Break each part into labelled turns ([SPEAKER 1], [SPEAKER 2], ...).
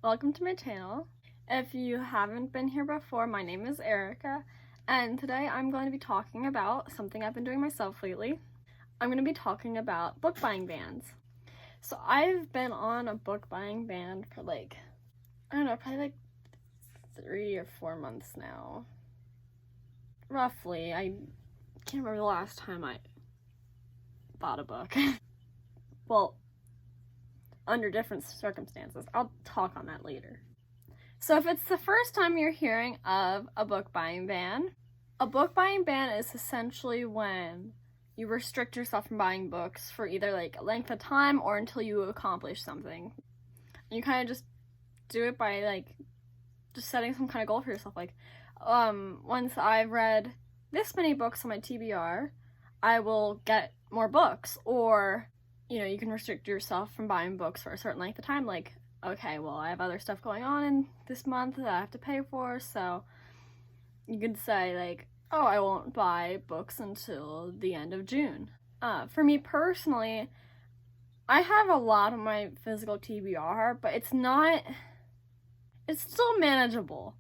[SPEAKER 1] Welcome to my channel. If you haven't been here before, my name is Erica, and today I'm going to be talking about something I've been doing myself lately. I'm going to be talking about book buying bans. So I've been on a book buying ban for probably 3 or 4 months now. Roughly. I can't remember the last time I bought a book. Well, under different circumstances. I'll talk on that later. So if it's the first time you're hearing of a book buying ban, a book buying ban is essentially when you restrict yourself from buying books for either a length of time or until you accomplish something. And you kind of just do it by just setting some kind of goal for yourself. Once I've read this many books on my TBR, I will get more books. Or you can restrict yourself from buying books for a certain length of time. Okay, well, I have other stuff going on in this month that I have to pay for, so you could say, oh, I won't buy books until the end of June. For me personally, I have a lot of my physical TBR, but it's still manageable.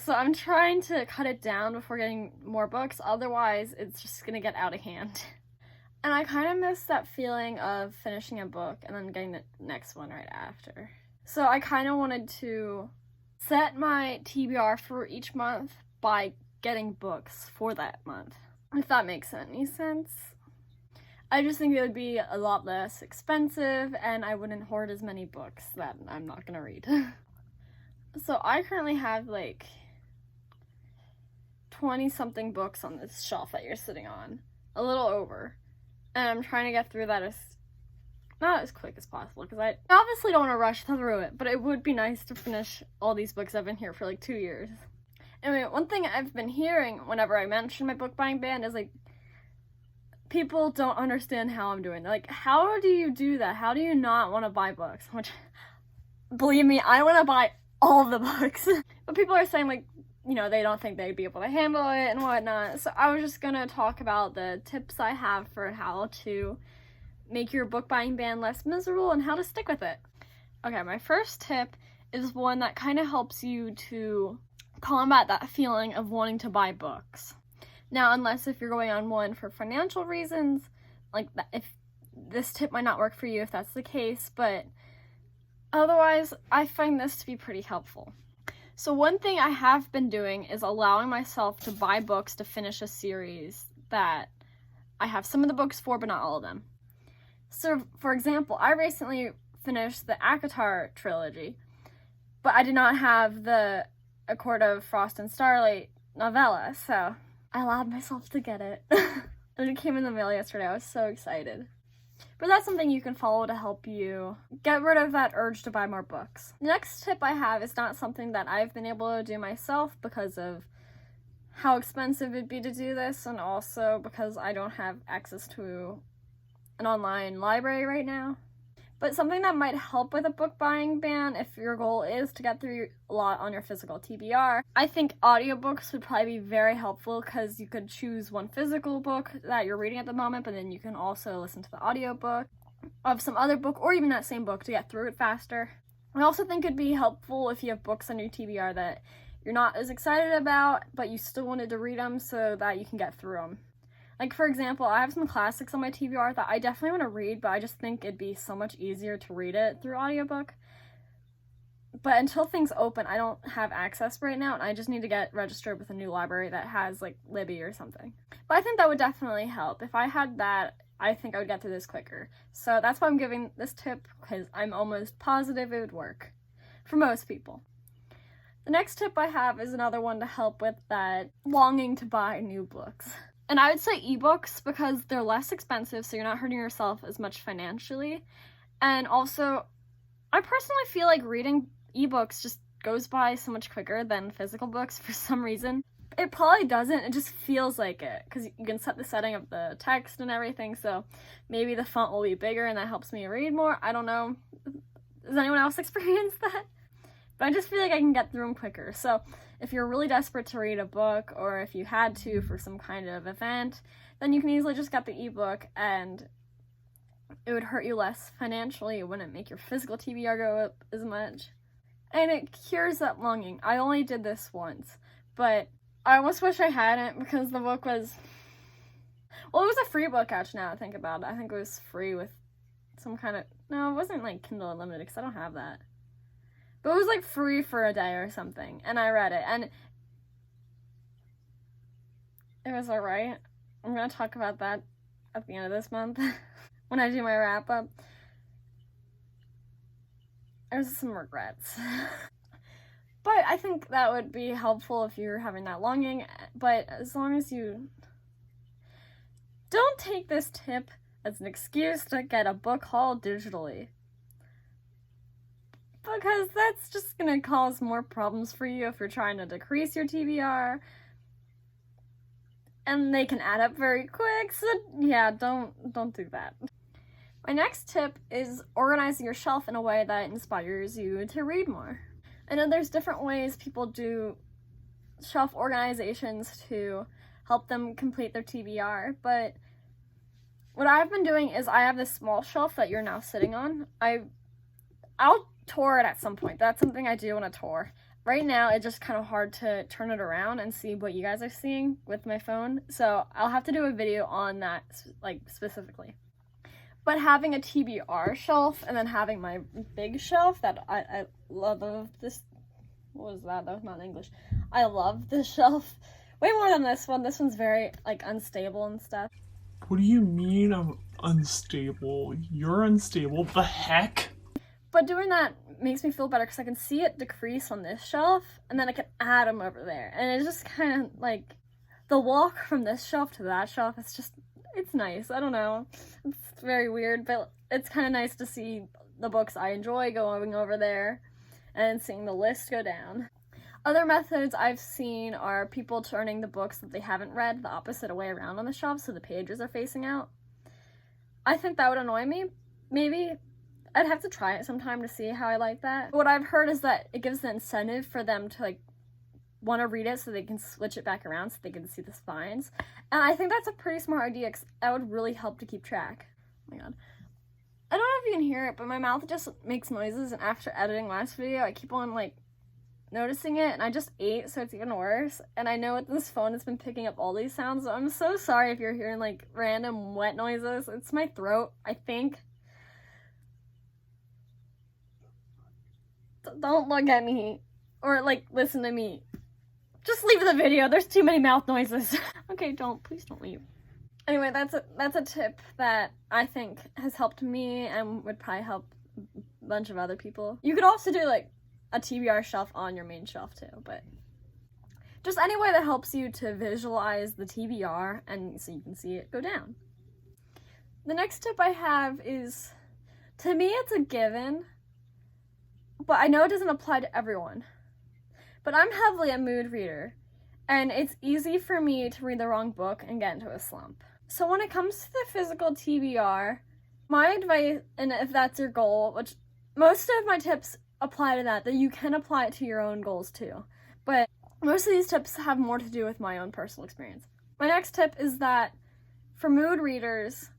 [SPEAKER 1] So I'm trying to cut it down before getting more books, otherwise it's just gonna get out of hand. And I kind of miss that feeling of finishing a book and then getting the next one right after. So I kind of wanted to set my TBR for each month by getting books for that month, if that makes any sense. I just think it would be a lot less expensive and I wouldn't hoard as many books that I'm not gonna read. So I currently have 20-something books on this shelf that you're sitting on, a little over. And I'm trying to get through that not as quick as possible, because I obviously don't want to rush through it, but it would be nice to finish all these books. I've been here for 2 years. Anyway, one thing I've been hearing whenever I mention my book buying ban is people don't understand how I'm doing. How do you do that? How do you not want to buy books? Which, believe me, I want to buy all the books. But people are saying they don't think they'd be able to handle it and whatnot. So I was just gonna talk about the tips I have for how to make your book buying ban less miserable and how to stick with it. Okay, my first tip is one that kind of helps you to combat that feeling of wanting to buy books. Now, unless if you're going on one for financial reasons, if this tip might not work for you if that's the case, but otherwise, I find this to be pretty helpful. So one thing I have been doing is allowing myself to buy books to finish a series that I have some of the books for, but not all of them. So, for example, I recently finished the ACOTAR trilogy, but I did not have the A Court of Frost and Starlight novella, so I allowed myself to get it. And it came in the mail yesterday. I was so excited. But that's something you can follow to help you get rid of that urge to buy more books. The next tip I have is not something that I've been able to do myself because of how expensive it'd be to do this, and also because I don't have access to an online library right now. But something that might help with a book buying ban if your goal is to get through a lot on your physical TBR, I think audiobooks would probably be very helpful, because you could choose one physical book that you're reading at the moment, but then you can also listen to the audiobook of some other book or even that same book to get through it faster. I also think it'd be helpful if you have books on your TBR that you're not as excited about, but you still wanted to read them so that you can get through them. For example, I have some classics on my TBR that I definitely want to read, but I just think it'd be so much easier to read it through audiobook. But until things open, I don't have access right now, and I just need to get registered with a new library that has, Libby or something. But I think that would definitely help. If I had that, I think I would get through this quicker. So that's why I'm giving this tip, because I'm almost positive it would work for most people. The next tip I have is another one to help with that longing to buy new books. And I would say ebooks, because they're less expensive, so you're not hurting yourself as much financially. And also, I personally feel like reading ebooks just goes by so much quicker than physical books for some reason. It probably doesn't, it just feels like it, because you can set the setting of the text and everything, so maybe the font will be bigger and that helps me read more. I don't know. Does anyone else experience that? But I just feel like I can get through them quicker. So if you're really desperate to read a book, or if you had to for some kind of event, then you can easily just get the ebook and it would hurt you less financially. It wouldn't make your physical TBR go up as much. And it cures that longing. I only did this once, but I almost wish I hadn't, because the book was, well, it was a free book, actually, now I think about it. I think it was free with some kind of, no, it wasn't like Kindle Unlimited, because I don't have that. But it was like free for a day or something, and I read it, and it was alright. I'm going to talk about that at the end of this month when I do my wrap up. There's some regrets. But I think that would be helpful if you're having that longing, but as long as you don't take this tip as an excuse to get a book haul digitally, because that's just gonna cause more problems for you if you're trying to decrease your TBR, and they can add up very quick, so yeah, don't do that. My next tip is organizing your shelf in a way that inspires you to read more. I know there's different ways people do shelf organizations to help them complete their TBR, but what I've been doing is I have this small shelf that you're now sitting on. I'll tour it at some point. That's something I do on a tour. Right now, it's just kind of hard to turn it around and see what you guys are seeing with my phone, so I'll have to do a video on that, like, specifically. But having a TBR shelf and then having my big shelf that I love this. What was that? That was not in English. I love this shelf way more than this one. This one's very, like, unstable and stuff.
[SPEAKER 2] What do you mean I'm unstable? You're unstable? The heck?
[SPEAKER 1] But doing that makes me feel better because I can see it decrease on this shelf and then I can add them over there. And it's just kind of like the walk from this shelf to that shelf. It's nice. I don't know. It's very weird, but it's kind of nice to see the books I enjoy going over there and seeing the list go down. Other methods I've seen are people turning the books that they haven't read the opposite way around on the shelf so the pages are facing out. I think that would annoy me. Maybe I'd have to try it sometime to see how I like that. What I've heard is that it gives the incentive for them to, like, want to read it so they can switch it back around so they can see the spines. And I think that's a pretty smart idea because that would really help to keep track. Oh my god. I don't know if you can hear it, but my mouth just makes noises, and after editing last video, I keep on, like, noticing it, and I just ate, so it's even worse. And I know with this phone, it's been picking up all these sounds, so I'm so sorry if you're hearing, like, random wet noises. It's my throat, I think. Don't look at me, or, like, listen to me. Just leave the video, there's too many mouth noises. Okay, please don't leave. Anyway, that's a tip that I think has helped me and would probably help a bunch of other people. You could also do, like, a TBR shelf on your main shelf too, but just any way that helps you to visualize the TBR and so you can see it go down. The next tip I have is, to me it's a given, but I know it doesn't apply to everyone. But I'm heavily a mood reader, and it's easy for me to read the wrong book and get into a slump. So when it comes to the physical TBR, my advice, and if that's your goal, which most of my tips apply to that you can apply it to your own goals too. But most of these tips have more to do with my own personal experience. My next tip is that for mood readers,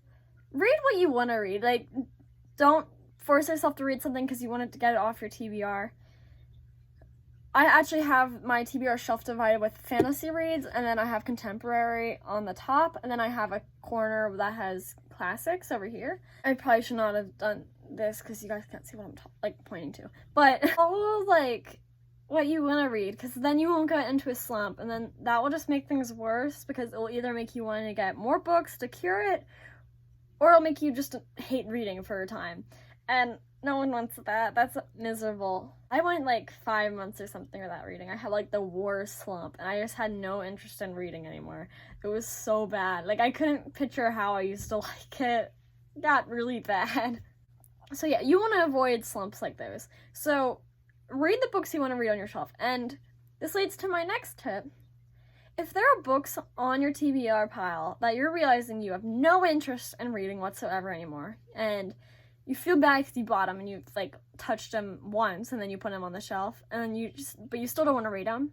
[SPEAKER 1] read what you want to read. Like, don't force yourself to read something because you want to get it off your TBR. I actually have my TBR shelf divided with fantasy reads, and then I have contemporary on the top, and then I have a corner that has classics over here. I probably should not have done this because you guys can't see what I'm pointing to. But follow, like, what you want to read, because then you won't get into a slump, and then that will just make things worse because it will either make you want to get more books to cure it, or it'll make you just hate reading for a time. And no one wants that. That's miserable. I went like 5 months or something without reading. I had like the worst slump, and I just had no interest in reading anymore. It was so bad. Like, I couldn't picture how I used to like it. It got really bad. So yeah, you want to avoid slumps like those. So read the books you want to read on your shelf. And this leads to my next tip. If there are books on your TBR pile that you're realizing you have no interest in reading whatsoever anymore, and you feel bad because you bought them and you like touched them once and then you put them on the shelf and then but you still don't want to read them,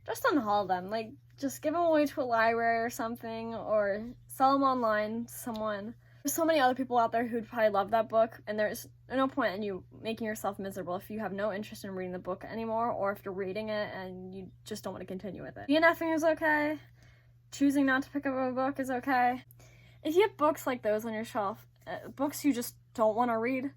[SPEAKER 1] just unhaul them. Like, just give them away to a library or something, or sell them online to someone. There's so many other people out there who'd probably love that book, and there's no point in you making yourself miserable if you have no interest in reading the book anymore, or if you're reading it and you just don't want to continue with it. DNFing is okay. Choosing not to pick up a book is okay. If you have books like those on your shelf, books you just don't want to read,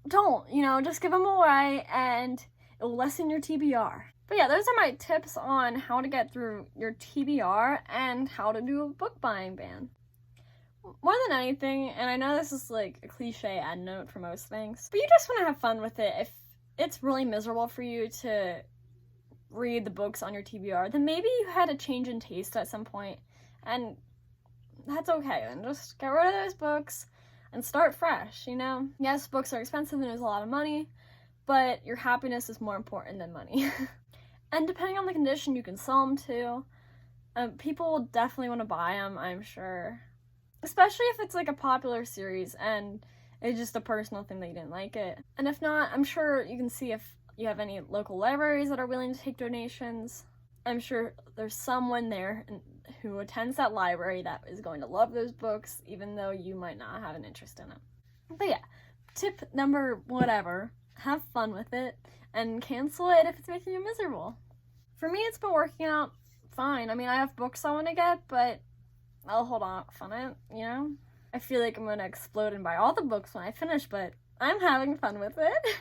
[SPEAKER 1] don't, just give them away and it'll lessen your TBR. But yeah, those are my tips on how to get through your TBR and how to do a book buying ban. More than anything, and I know this is like a cliche end note for most things, but you just want to have fun with it. If it's really miserable for you to read the books on your TBR, then maybe you had a change in taste at some point, and that's okay. Then just get rid of those books and start fresh, Yes, books are expensive and there's a lot of money, but your happiness is more important than money. And depending on the condition, you can sell them too. People will definitely want to buy them, I'm sure. Especially if it's like a popular series and it's just a personal thing that you didn't like it. And if not, I'm sure you can see if you have any local libraries that are willing to take donations. I'm sure there's someone there who attends that library that is going to love those books, even though you might not have an interest in it. But yeah, tip number whatever, have fun with it and cancel it if it's making you miserable. For me, it's been working out fine. I mean, I have books I want to get, but I'll hold off on it, I feel like I'm going to explode and buy all the books when I finish, but I'm having fun with it.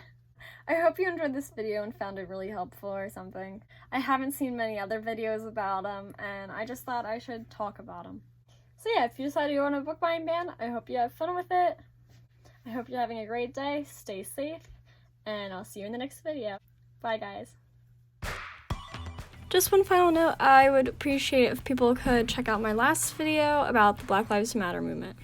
[SPEAKER 1] I hope you enjoyed this video and found it really helpful or something. I haven't seen many other videos about them, and I just thought I should talk about them. So yeah, if you decide to go on a book buying ban, I hope you have fun with it. I hope you're having a great day, stay safe, and I'll see you in the next video. Bye, guys. Just one final note, I would appreciate if people could check out my last video about the Black Lives Matter movement.